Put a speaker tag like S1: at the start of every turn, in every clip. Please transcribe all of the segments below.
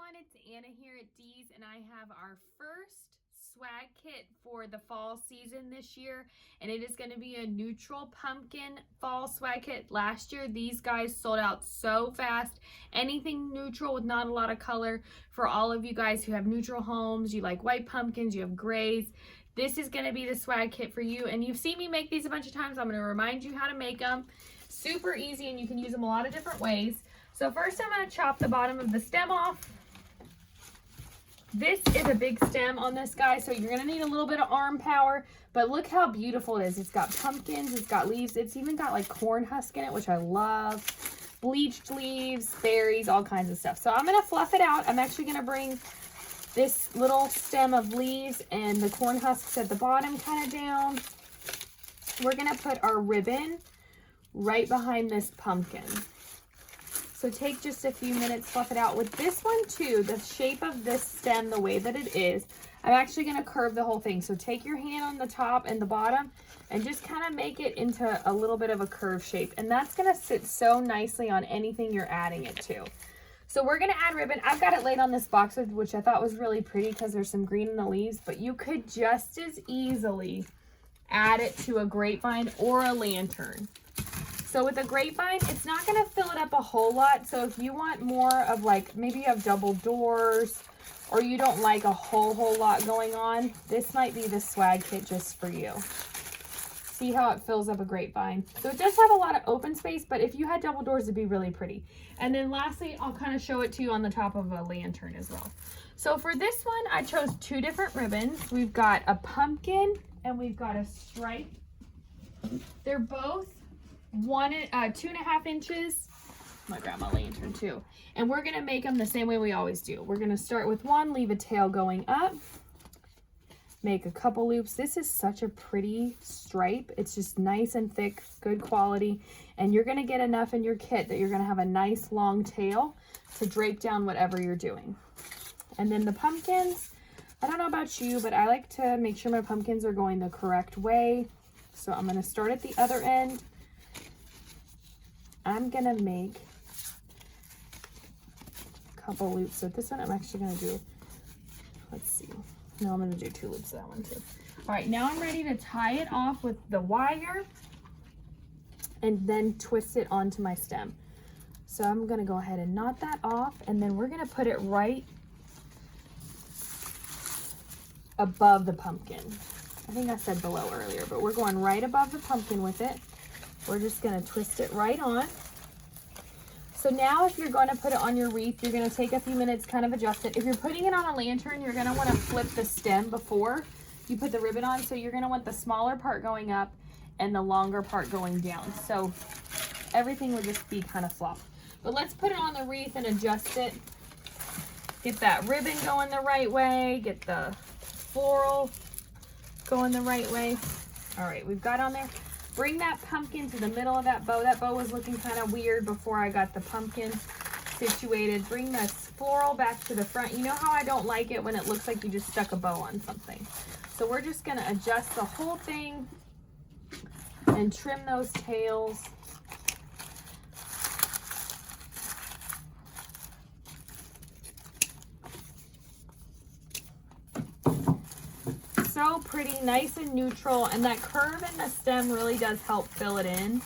S1: everyone, it's Anna here at Dees, and I have our first swag kit for the fall season this year, and it is going to be a neutral pumpkin fall swag kit. Last year these guys sold out so fast. Anything neutral with not a lot of color for all of you guys who have neutral homes, you like white pumpkins, you have grays. This is going to be the swag kit for you, and you've seen me make these a bunch of times. I'm going to remind you how to make them. Super easy, and you can use them a lot of different ways. So first I'm going to chop the bottom of the stem off. This is a big stem on this guy, so you're going to need a little bit of arm power, but look how beautiful it is. It's got pumpkins, it's got leaves, it's even got like corn husk in it, which I love. Bleached leaves, berries, all kinds of stuff. So I'm going to fluff it out. I'm actually going to bring this little stem of leaves and the corn husks at the bottom kind of down. We're going to put our ribbon right behind this pumpkin. So take just a few minutes, fluff it out. With this one too, the shape of this stem, the way that it is, I'm actually going to curve the whole thing. So take your hand on the top and the bottom and just kind of make it into a little bit of a curve shape. And that's going to sit so nicely on anything you're adding it to. So we're going to add ribbon. I've got it laid on this boxwood, which I thought was really pretty because there's some green in the leaves, but you could just as easily add it to a grapevine or a lantern. So with a grapevine, it's not going to fill it up a whole lot. So if you want more of, like, maybe you have double doors or you don't like a whole lot going on, this might be the swag kit just for you. See how it fills up a grapevine. So it does have a lot of open space, but if you had double doors, it'd be really pretty. And then lastly, I'll kind of show it to you on the top of a lantern as well. So for this one, I chose two different ribbons. We've got a pumpkin and we've got a stripe. They're both 2.5 inches. I'm gonna grab my lantern too. And we're gonna make them the same way we always do. We're gonna start with one, leave a tail going up, make a couple loops. This is such a pretty stripe. It's just nice and thick, good quality. And you're gonna get enough in your kit that you're gonna have a nice long tail to drape down whatever you're doing. And then the pumpkins, I don't know about you, but I like to make sure my pumpkins are going the correct way. So I'm gonna start at the other end. I'm gonna make a couple loops. So this one I'm actually gonna do, let's see. No, I'm gonna do 2 loops of that one too. All right, now I'm ready to tie it off with the wire and then twist it onto my stem. So I'm gonna go ahead and knot that off, and then we're gonna put it right above the pumpkin. I think I said below earlier, but we're going right above the pumpkin with it. We're just going to twist it right on. So now if you're going to put it on your wreath, you're going to take a few minutes, kind of adjust it. If you're putting it on a lantern, you're going to want to flip the stem before you put the ribbon on. So you're going to want the smaller part going up and the longer part going down. So everything would just be kind of flopped. But let's put it on the wreath and adjust it. Get that ribbon going the right way. Get the floral going the right way. All right, we've got on there. Bring that pumpkin to the middle of that bow. That bow was looking kind of weird before I got the pumpkin situated. Bring this floral back to the front. You know how I don't like it when it looks like you just stuck a bow on something. So we're just going to adjust the whole thing and trim those tails. So pretty, nice and neutral, and that curve in the stem really does help fill it in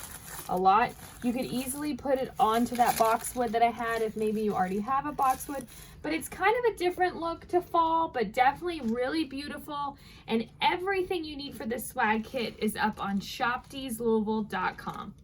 S1: a lot. You could easily put it onto that boxwood that I had if maybe you already have a boxwood, but it's kind of a different look to fall, but definitely really beautiful. And everything you need for this swag kit is up on shopdeeslouisville.com.